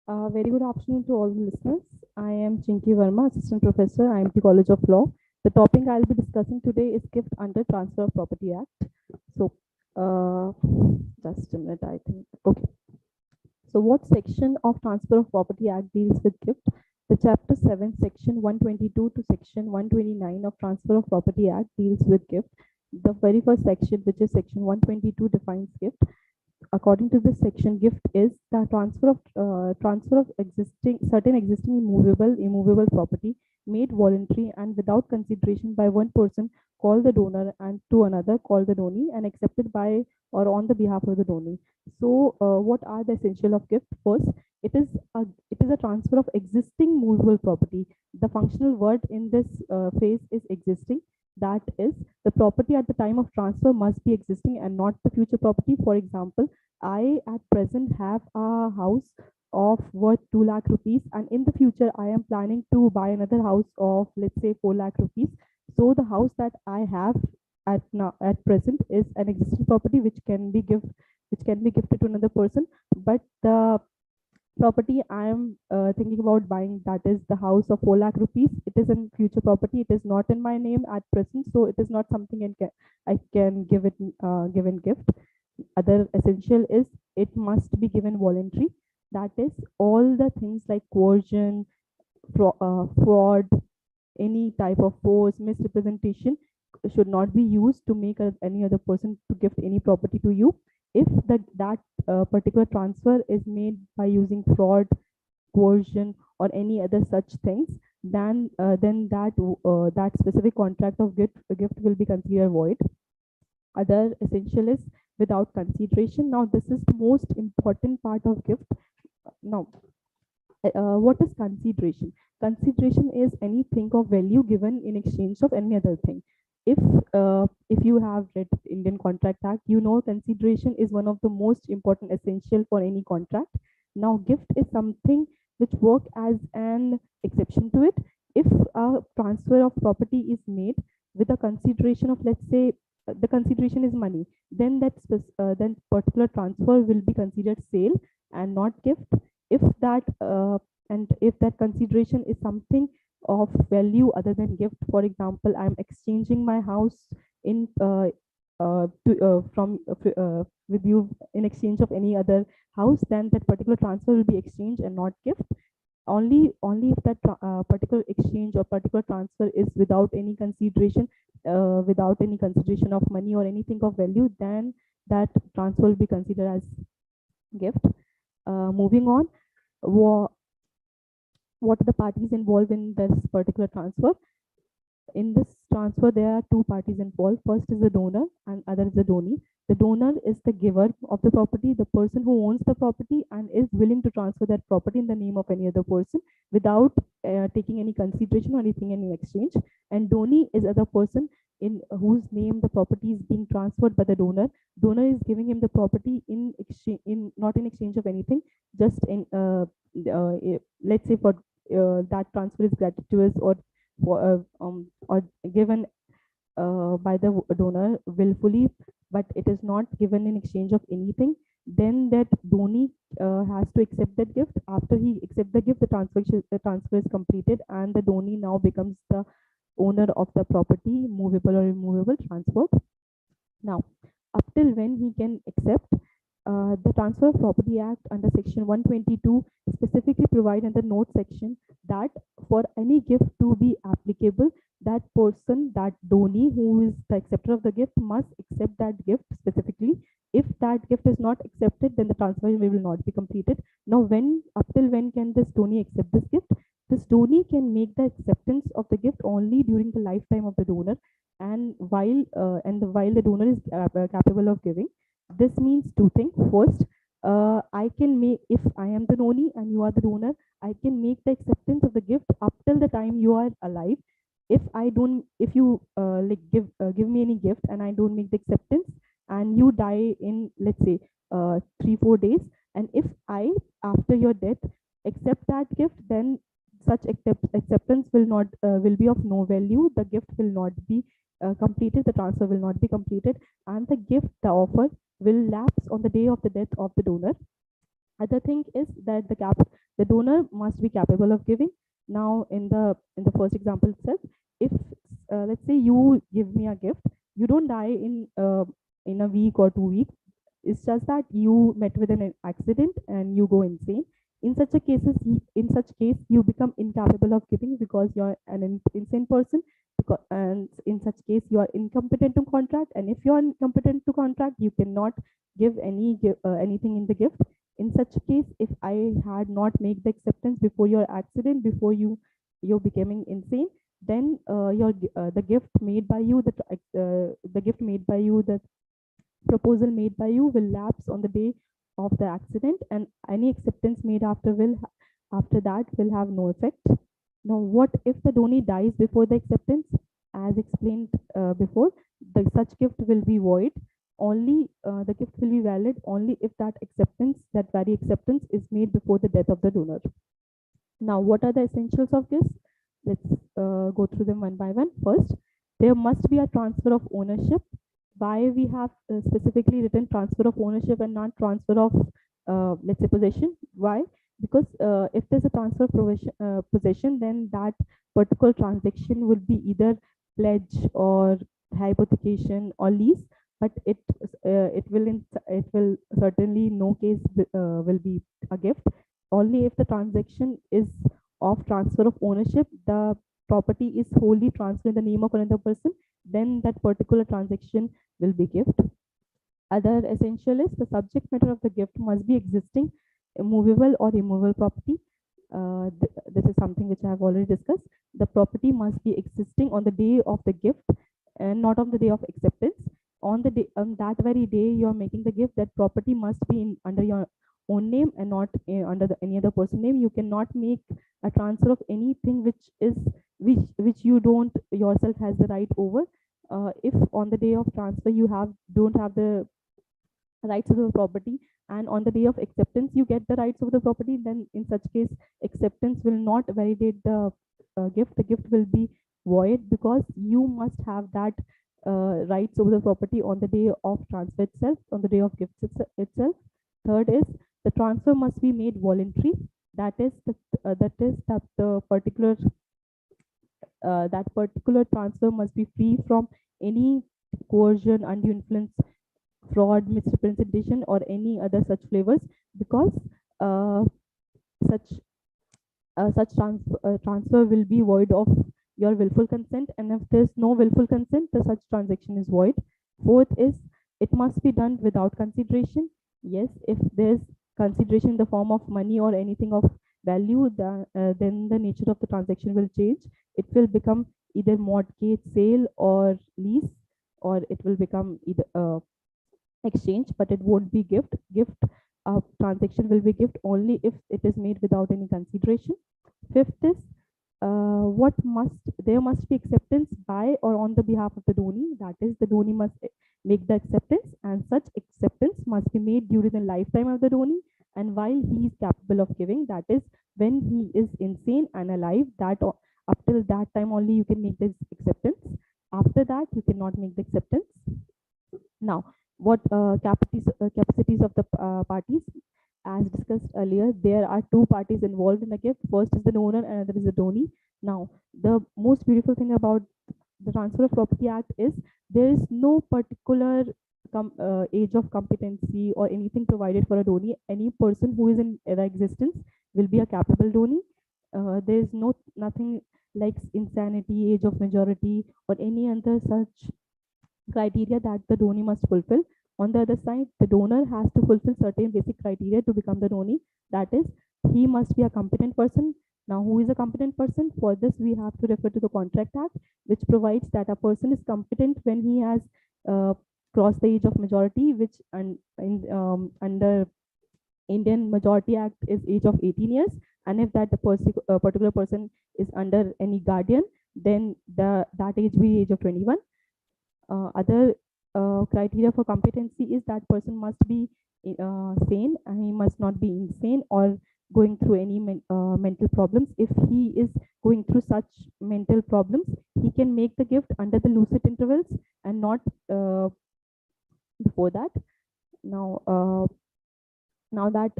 Very good afternoon to all the listeners. I am Chinki Verma, Assistant Professor, IIMT College of Law. The topic I'll be discussing today is gift under Transfer of Property Act. So, uh, just a minute, I think. Okay. So, what section of Transfer of Property Act deals with gift? The Chapter 7, Section 122 to Section 129 of Transfer of Property Act deals with gift. The very first section, which is Section 122, defines gift. According to this section, gift is the transfer of certain existing immovable property made voluntary and without consideration by one person called the donor and to another called the donee and accepted by or on the behalf of the donee. So, what are the essential of gift? First, it is a transfer of existing movable property. The functional word in this phrase is existing. That is, the property at the time of transfer must be existing and not the future property. For example, I at present have a house of worth 2 lakh rupees, and in the future I am planning to buy another house of, let's say, 4 lakh rupees. So the house that I have at present is an existing property which can be gifted to another person, but the property I am thinking about buying, that is the house of 4 lakh rupees, it is in future property, it is not in my name at present, so it is not something I can give it given gift. Other essential is it must be given voluntary. That is, all the things like coercion, fraud, any type of force, misrepresentation should not be used to make any other person to gift any property to you. If that particular transfer is made by using fraud, coercion, or any other such things, then that specific contract of gift will be considered void. Other essential is without consideration. Now, this is the most important part of gift. Now, what is consideration? Consideration is anything of value given in exchange of any other thing. If you have read Indian Contract Act, you know consideration is one of the most important essential for any contract. Now, gift is something which work as an exception to it. If a transfer of property is made with a consideration of, let's say, the consideration is money, then then particular transfer will be considered sale and not gift. If that if that consideration is something of value other than gift, for example, I'm exchanging my house in with you in exchange of any other house, then that particular transfer will be exchange and not gift. Only if that particular exchange or particular transfer is without any consideration, of money or anything of value, then that transfer will be considered as gift. Moving on, what are the parties involved in this particular transfer? In this transfer, there are two parties involved. First is the donor and other is the donee. The donor is the giver of the property, the person who owns the property and is willing to transfer that property in the name of any other person without taking any consideration or anything in exchange. And donee is other person in whose name the property is being transferred by the donor. Donor is giving him the property in exchange, not in exchange of anything, just in let's say for that transfer is gratuitous or given by the donor willfully, but it is not given in exchange of anything, then that donee has to accept that gift. After he accepts the gift, the transfer is completed and the donee now becomes the owner of the property, movable or immovable, transferred. Now, up till when he can accept, the Transfer of Property Act under Section 122 specifically provide in the note section that for any gift to be applicable, that person, that donee who is the acceptor of the gift, must accept that gift specifically. If that gift is not accepted, then the transfer will not be completed. Now, up till when can this donee accept this gift? This donee can make the acceptance of the gift only during the lifetime of the donor, and while the donor is capable of giving. This means two things. First, I can make, if I am the donee and you are the donor, I can make the acceptance of the gift up till the time you are alive. If you give me any gift and I don't make the acceptance, and you die in, let's say, 3-4 days, and if I, after your death, accept that gift, then such acceptance will be of no value. The gift will not be completed. The transfer will not be completed, and the offer will lapse on the day of the death of the donor. Other thing is that The donor must be capable of giving. Now, in the first example itself, if let's say you give me a gift, you don't die in a week or 2 weeks. It's just that you met with an accident and you go insane. In such case, you become incapable of giving because you're an insane person. And in such case, you are incompetent to contract. And if you are incompetent to contract, you cannot give anything in the gift. In such a case, if I had not made the acceptance before your accident, before you're becoming insane, then the gift made by you, the gift made by you, the proposal made by you will lapse on the day of the accident, and any acceptance made after that will have no effect. Now, what if the donee dies before the acceptance? As explained before, such gift will be void. Only the gift will be valid only if that very acceptance, is made before the death of the donor. Now, what are the essentials of this? Let's go through them one by one. First, there must be a transfer of ownership. Why we have specifically written transfer of ownership and not transfer of, let's say, possession? Why? Because if there's a transfer of possession, then that particular transaction will be either pledge or hypothecation or lease, but it will certainly no case will be a gift. Only if the transaction is of transfer of ownership, the property is wholly transferred in the name of another person, then that particular transaction will be gift. Other essential is the subject matter of the gift must be existing, movable or immovable property. This is something which I have already discussed. The property must be existing on the day of the gift and not on the day of acceptance. On that very day you are making the gift, that property must be under your own name and not under any other person name. You cannot make a transfer of anything which you don't yourself has the right over. If on the day of transfer you don't have the rights of the property, and on the day of acceptance you get the rights of the property, then in such case acceptance will not validate the gift. The gift will be void because you must have that rights over the property on the day of transfer itself, on the day of gift itself. Third is the transfer must be made voluntary. That is the particular transfer must be free from any coercion, undue influence, fraud, misrepresentation, or any other such flavors, because uh, such transfer will be void of your willful consent, and if there's no willful consent, the such transaction is void. Fourth is it must be done without consideration. Yes, if there's consideration in the form of money or anything of value, then the nature of the transaction will change. It will become either mortgage, sale, or lease, or it will become either exchange, but it won't be gift. Transaction will be gift only if it is made without any consideration. Fifth is there must be acceptance by or on the behalf of the donee. That is, the donee must make the acceptance, and such acceptance must be made during the lifetime of the donee and while he is capable of giving. That is, when he is insane and alive, that up till that time only you can make this acceptance. After that, you cannot make the acceptance. Now, what capacities of the parties? As discussed earlier, there are two parties involved in the gift. First is the donor and another is the donee. Now, the most beautiful thing about the Transfer of Property Act is there is no particular age of competency or anything provided for a donee. Any person who is in existence will be a capable donee. There is nothing like insanity, age of majority, or any other such criteria that the donee must fulfill. On the other side, the donor has to fulfill certain basic criteria to become the donee. That is, he must be a competent person. Now, who is a competent person? For this, we have to refer to the Contract Act, which provides that a person is competent when he has crossed the age of majority, which under Indian Majority Act is age of 18 years. And if that particular person is under any guardian, then that age will be age of 21. Other criteria for competency is that person must be sane, and he must not be insane or going through any mental problems. If he is going through such mental problems, he can make the gift under the lucid intervals and not before that. Now, Now that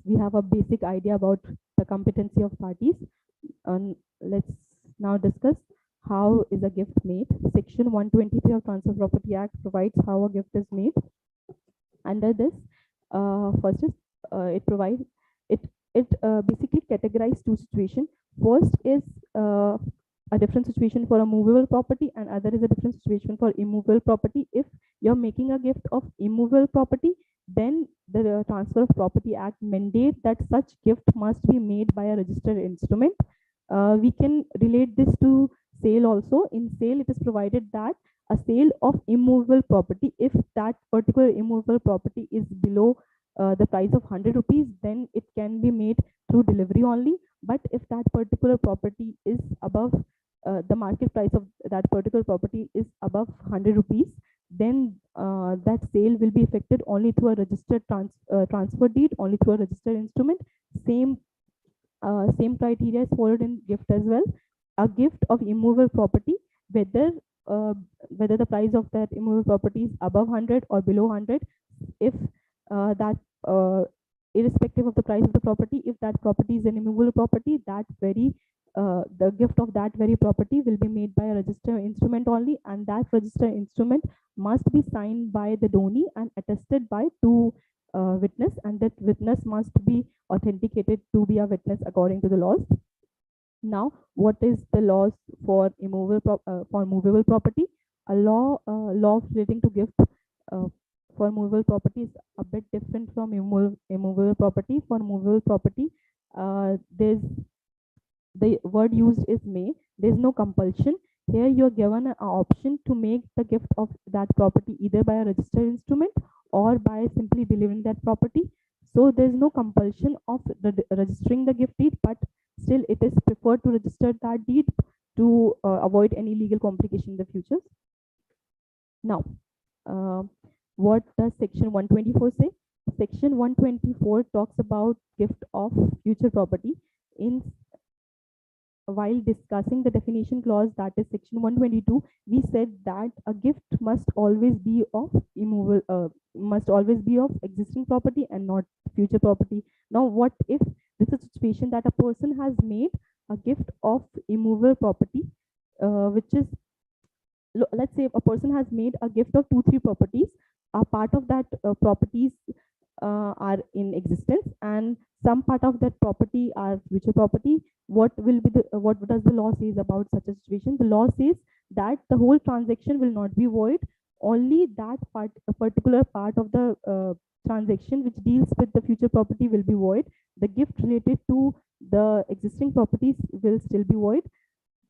we have a basic idea about the competency of parties, let's now discuss how is a gift made. Section 123 of Transfer Property Act provides how a gift is made. Under this, first is it provides it basically categorizes two situations. First is a different situation for a movable property, and other is a different situation for immovable property. If you're making a gift of immovable property, then the Transfer of Property Act mandate that such gift must be made by a registered instrument. We can relate this to sale also. In sale, it is provided that a sale of immovable property, if that particular immovable property is below the price of 100 rupees, then it can be made through delivery only. But if that particular property is above the market price of that particular property is above 100 rupees, then that sale will be effected only through a registered transfer deed, only through a registered instrument. Same criteria is followed in gift as well. A gift of immovable property, whether whether the price of that immovable property is above 100 or below 100, if that irrespective of the price of the property, if that property is an immovable property, that very the gift of that very property will be made by a registered instrument only, and that registered instrument must be signed by the donee and attested by two witness, and that witness must be authenticated to be a witness according to the laws. Now, what is the laws for for movable property? A law relating to gift for movable property is a bit different from immovable property. For movable property, there's the word used is may. There's no compulsion. Here you're given an option to make the gift of that property either by a registered instrument or by simply delivering that property. So there's no compulsion of registering the gift deed, but still it is preferred to register that deed to avoid any legal complication in the future. Now, what does section 124 say? Section 124 talks about gift of future property. In while discussing the definition clause, that is section 122, we said that a gift must always be of existing property and not future property. Now, what if this is a situation that a person has made a gift of immovable property, which is, let's say a person has made a gift of 2-3 properties. A part of that properties are in existence, and some part of that property are future property. What does the law says about such a situation? The law says that the whole transaction will not be void. Only that part, a particular part of the transaction which deals with the future property will be void. The gift related to the existing properties will still be void,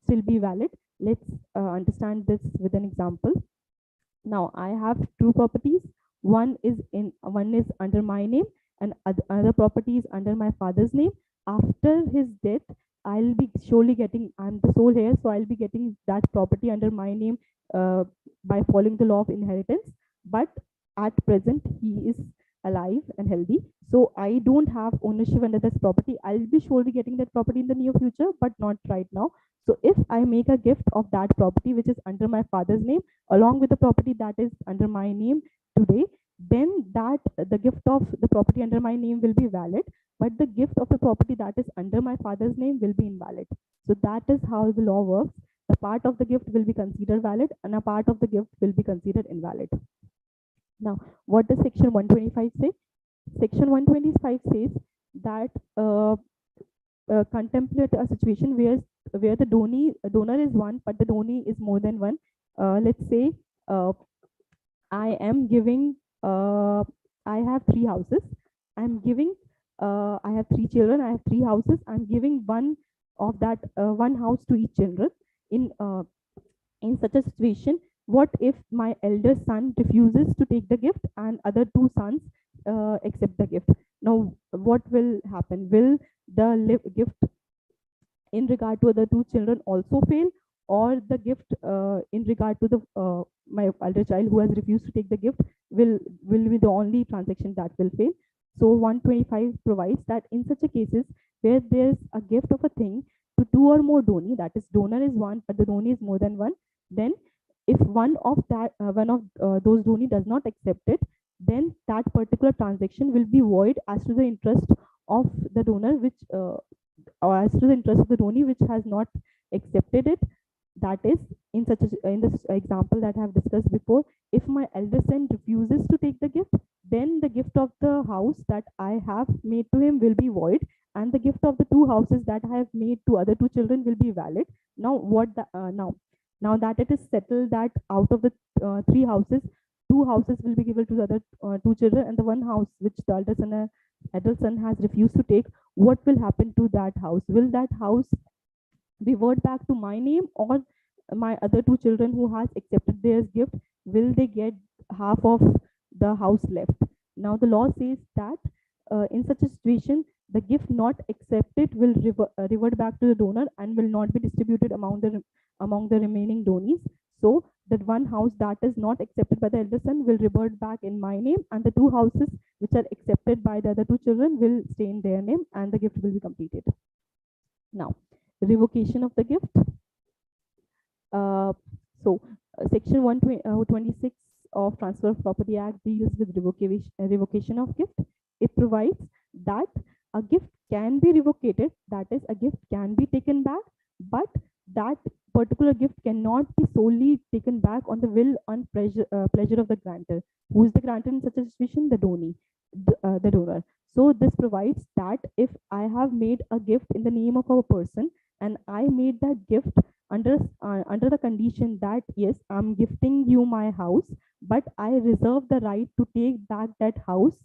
still be valid. Let's understand this with an example. Now, I have two properties. One is under my name, and other property is under my father's name. After his death, I'll be surely getting, I'm the sole heir, so I'll be getting that property under my name by following the law of inheritance. But at present, he is alive and healthy, so I don't have ownership under this property. I'll be surely getting that property in the near future, but not right now. So if I make a gift of that property which is under my father's name, along with the property that is under my name today, then that the gift of the property under my name will be valid, but the gift of the property that is under my father's name will be invalid. So that is how the law works. The part of the gift will be considered valid, and a part of the gift will be considered invalid. Now, what does section 125 say? Section 125 says that contemplate a situation where the donor is one, but the donee is more than one. Let's say I am giving. I have 3 houses. I'm giving. I have 3 children. I have 3 houses. I'm giving one of that one house to each children. In such a situation, what if my elder son refuses to take the gift and other 2 sons accept the gift? Now, what will happen? Will the gift in regard to the 2 children also fail, or the gift in regard to the my elder child who has refused to take the gift will be the only transaction that will fail? So 125 provides that in such a cases where there's a gift of a thing to 2 or more donee, that is donor is one but the donee is more than one, then if one of those donee does not accept it, then that particular transaction will be void as to the interest of the donor, which or as to the interest of the donee which has not accepted it. That is, in this example that I have discussed before, if my elder son refuses to take the gift, then the gift of the house that I have made to him will be void, and the gift of the two houses that I have made to other two children will be valid. Now, now that it is settled that out of the three houses, two houses will be given to the other two children, and the one house which the adult son has refused to take, what will happen to that house? Will that house revert back to my name, or my other two children who has accepted their gift, will they get half of the house left? Now the law says that in such a situation, the gift not accepted will revert back to the donor and will not be distributed among the remaining donees. So that one house that is not accepted by the elder son will revert back in my name, and the two houses which are accepted by the other two children will stay in their name, and the gift will be completed. Now, revocation of the gift. Section 126 of Transfer of Property Act deals with revocation of gift. It provides that a gift can be revocated, that is, a gift can be taken back, but that particular gift cannot be solely taken back on the will and pleasure of the grantor. Who is the grantor in such a situation? The donee, the donor. So this provides that if I have made a gift in the name of a person, and I made that gift under the condition that yes, I'm gifting you my house, but I reserve the right to take back that house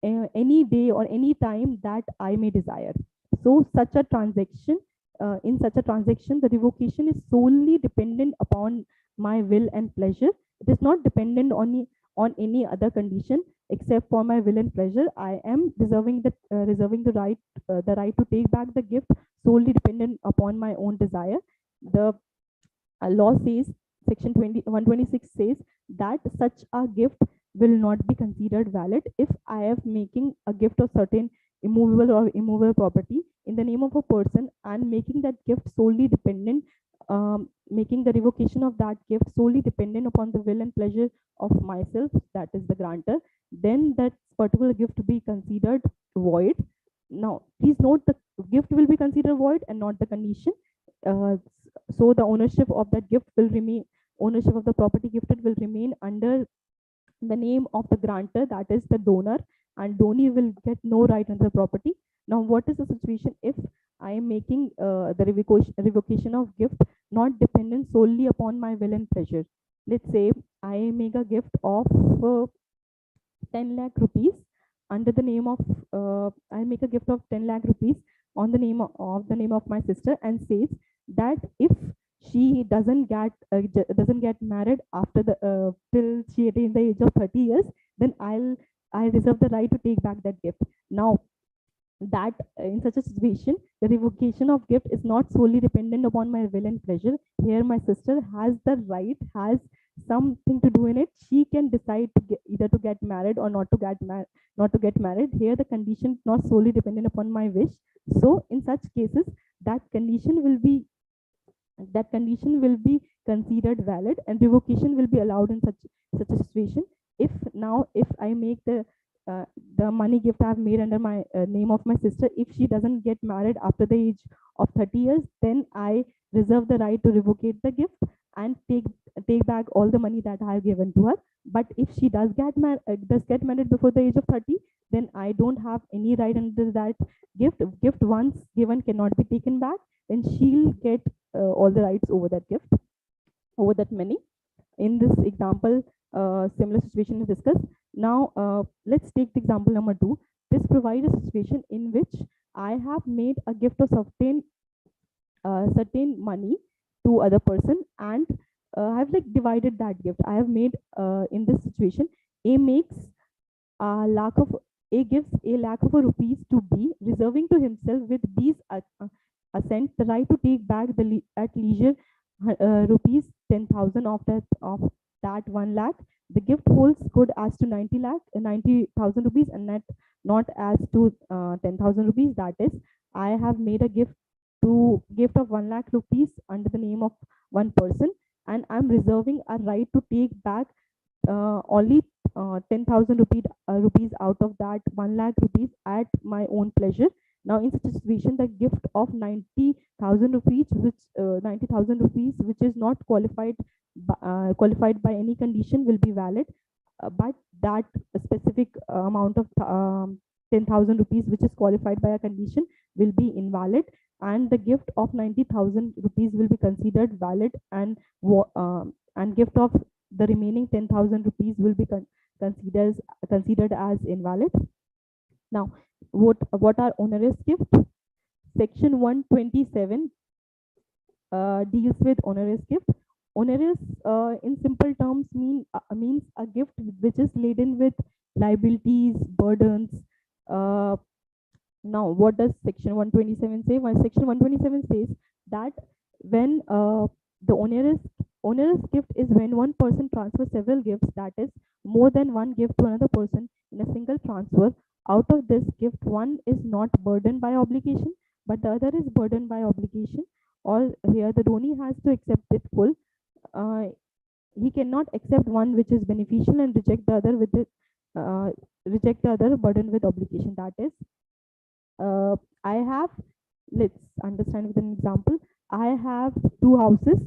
any day or any time that I may desire. So such a transaction, in such a transaction, the revocation is solely dependent upon my will and pleasure. It is not dependent on any other condition except for my will and pleasure. I am reserving the right to take back the gift solely dependent upon my own desire. The law says, section 126 says that such a gift will not be considered valid if I am making a gift of certain immovable or immovable property in the name of a person and making that gift solely dependent, making the revocation of that gift solely dependent upon the will and pleasure of myself, that is the grantor, then that particular gift to be considered void. Now, please note the gift will be considered void and not the condition. So the ownership of that gift will remain, ownership of the property gifted will remain under the name of the grantor, that is the donor, and donee will get no right on the property. Now, what is the situation if I am making the revocation of gift not dependent solely upon my will and pleasure? Let's say I make a gift of 10 lakh rupees under the name of I make a gift of 10 lakh rupees on the name of my sister, and says that if she doesn't get married after the till she attains the age of 30 years, then I reserve the right to take back that gift. Now, that in such a situation, the revocation of gift is not solely dependent upon my will and pleasure. Here my sister has the right, has something to do in it. She can decide to either to get married or not to get married. Here the condition is not solely dependent upon my wish. So in such cases, that condition will be considered valid, and revocation will be allowed in such a situation. If I make the money gift I have made under my name of my sister, if she doesn't get married after the age of 30 years, then I reserve the right to revocate the gift and take back all the money that I have given to her. But if she does get married before the age of 30, then I don't have any right under that gift. Gift once given cannot be taken back. Then she'll get all the rights over that gift, over that money. In this example, similar situation is discussed. Now, let's take the example number 2. This provides a situation in which I have made a gift of certain money to other person, and I have like divided that gift. I have made in this situation, A gives a lakh of rupees to B, reserving to himself with B's assent the right to take back at leisure rupees 10,000 of that 1 lakh. The gift holds good as to 90,000 rupees and not as to 10,000 rupees. That is, I have made a gift of 1 lakh rupees under the name of one person, and I'm reserving a right to take back only 10,000 rupees out of that 1 lakh rupees at my own pleasure. Now, in such a situation, the gift of 90,000 rupees, which 90,000 rupees, which is not qualified by any condition, will be valid. But that specific amount of 10,000 rupees, which is qualified by a condition, will be invalid, and the gift of 90,000 rupees will be considered valid, and gift of the remaining 10,000 rupees will be considered as invalid. Now, what are onerous gifts? Section 127 deals with onerous gift. Onerous, in simple terms, means a gift which is laden with liabilities, burdens. Uh, Now, what does Section 127 say? Well, Section 127 says that when the onerous gift is when one person transfers several gifts, that is, more than one gift to another person in a single transfer. Out of this gift, one is not burdened by obligation, but the other is burdened by obligation. Or here, the donee has to accept it full. Uh, he cannot accept one which is beneficial and reject the other burdened with obligation. That is, I have, let's understand with an example. I have two houses.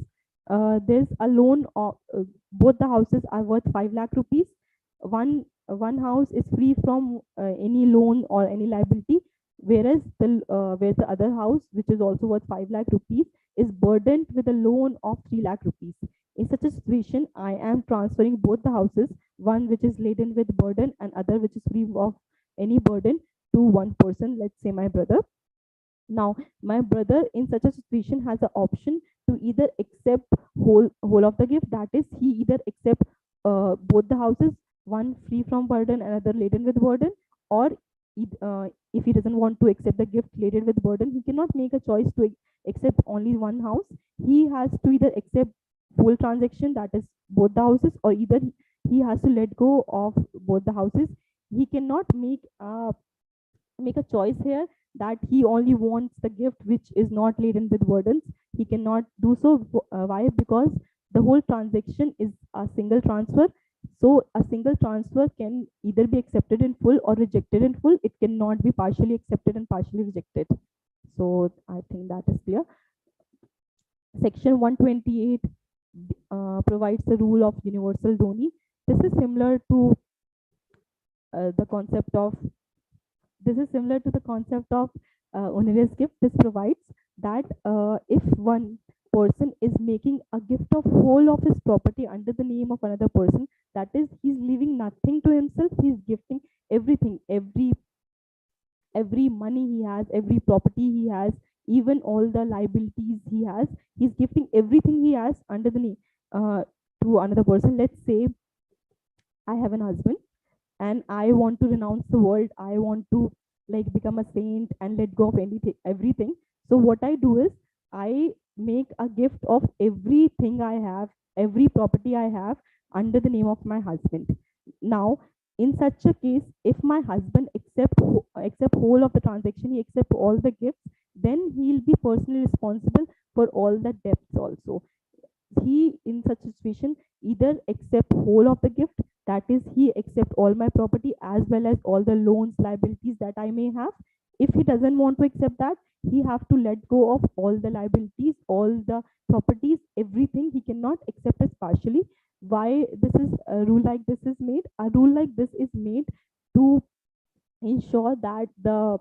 There's a loan of both the houses are worth 5 lakh rupees. One house is free from any loan or any liability, whereas the other house, which is also worth 5 lakh rupees, is burdened with a loan of 3 lakh rupees. In such a situation, I am transferring both the houses, one which is laden with burden and other which is free of any burden, to one person, let's say my brother. Now, my brother in such a situation has the option to either accept whole of the gift, that is, he either accept both the houses, one free from burden, another laden with burden, or if he doesn't want to accept the gift laden with burden, he cannot make a choice to accept only one house. He has to either accept full transaction, that is both the houses, or either he has to let go of both the houses. He cannot make a choice here that he only wants the gift which is not laden with burdens. He cannot do so. Why? Because the whole transaction is a single transfer. So a single transfer can either be accepted in full or rejected in full. It cannot be partially accepted and partially rejected. So I think that is clear. Section 128 provides the rule of universal donee. This is similar to the concept of onerous gift. This provides that if one person is making a gift of whole of his property under the name of another person, that is, he's leaving nothing to himself. He's gifting everything, every money he has, every property he has, even all the liabilities he has. He's gifting everything he has under the name to another person. Let's say I have an husband and I want to renounce the world. I want to like become a saint and let go of everything. So what I do is I make a gift of everything I have, every property I have under the name of my husband. Now, in such a case, if my husband accept whole of the transaction, he accept all the gifts, then he'll be personally responsible for all the debts also. He, in such a situation, either accept whole of the gift, that is, he accept all my property as well as all the loans, liabilities that I may have. If he doesn't want to accept that, he have to let go of all the liabilities, all the properties, everything. He cannot accept it partially. Why this is a rule like this is made? A rule like this is made to ensure that the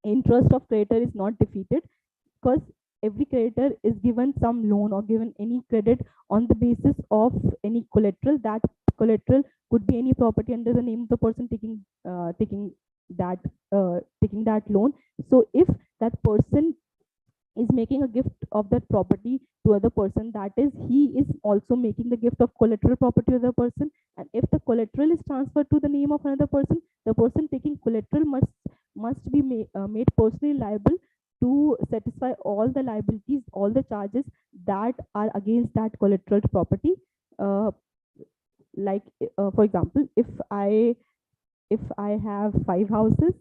interest of creditor is not defeated, because every creditor is given some loan or given any credit on the basis of any collateral. That collateral could be any property under the name of the person taking that loan. So if that person is making a gift of that property to other person, that is, he is also making the gift of collateral property to other person. And if the collateral is transferred to the name of another person, the person taking collateral must be made personally liable to satisfy all the liabilities, all the charges that are against that collateral property. Uh, for example, if I have 5 houses,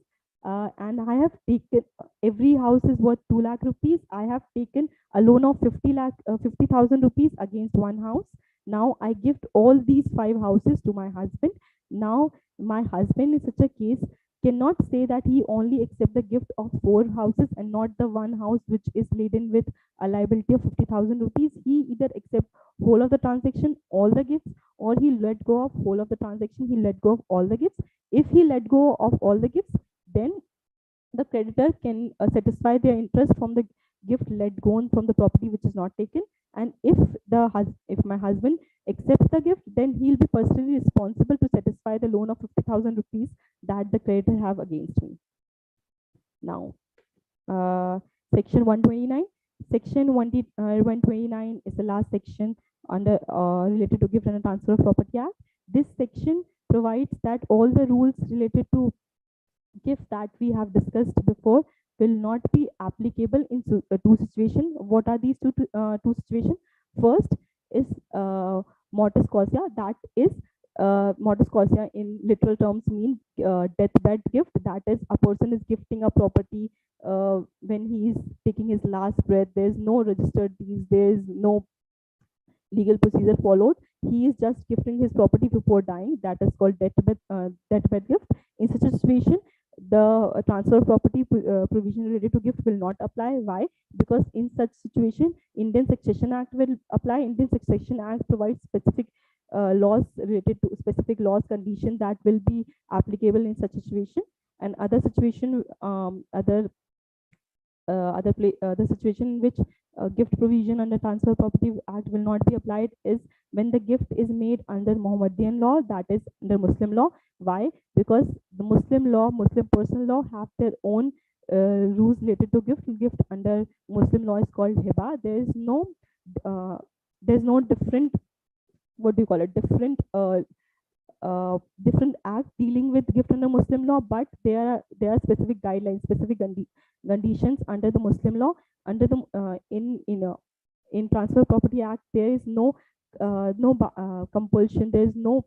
and I have taken, every house is worth 2 lakh rupees. I have taken a loan of 50,000 rupees against one house. Now I gift all these 5 houses to my husband. Now my husband in such a case cannot say that he only accept the gift of 4 houses and not the one house which is laden with a liability of 50,000 rupees. He either accept whole of the transaction, all the gifts, or he let go of whole of the transaction, he let go of all the gifts. If he let go of all the gifts, then the creditor can satisfy their interest from the gift let go from the property which is not taken. And if my husband accepts the gift, then he'll be personally responsible to satisfy the loan of 50,000 rupees that the creditor have against me. Now, section 129. Section 129 is the last section under related to gift and transfer of property act. This section provides that all the rules related to gift that we have discussed before will not be applicable in two situations. What are these two situations? First is mortis causa. That is mortis causa in literal terms mean deathbed gift. That is, a person is gifting a property when he is taking his last breath. There is no registered deeds. There is no legal procedure followed. He is just gifting his property before dying. That is called deathbed gift. In such a situation, the transfer of property provision related to gift will not apply. Why? Because in such situation, Indian Succession Act will apply. Indian Succession Act provides specific laws related to specific laws condition that will be applicable in such a situation. And other situation, the situation in which gift provision under Transfer Property Act will not be applied is when the gift is made under Mohammedan law, that is under Muslim law. Why? Because the Muslim law, Muslim personal law have their own rules related to gift. Gift under Muslim law is called hiba. There's no different, what do you call it, different acts dealing with gift under Muslim law, but there are specific guidelines, specific conditions under the Muslim law. Under the in Transfer Property Act, there is no compulsion. There is no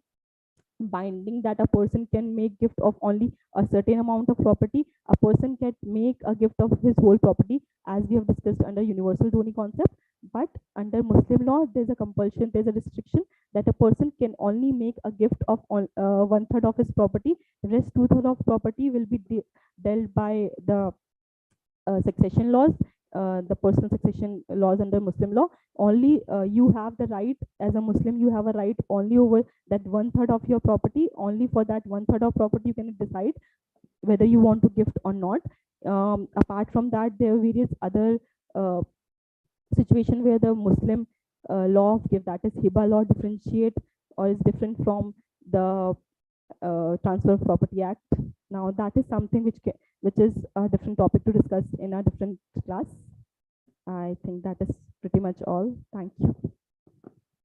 binding that a person can make gift of only a certain amount of property. A person can make a gift of his whole property, as we have discussed under universal doni concept. But under Muslim law, there's a compulsion, there's a restriction that a person can only make a gift of 1/3 of his property. Rest 2/3 of property will be dealt by the succession laws, the personal succession laws under Muslim law. Only you have the right, as a Muslim, you have a right only over that 1/3 of your property. Only for that 1/3 of property you can decide whether you want to gift or not. Apart from that, there are various other situation where the Muslim law of gift, that is hiba law, differentiate or is different from the Transfer of Property Act. Now that is something which is a different topic to discuss in a different class. I think that is pretty much all. Thank you.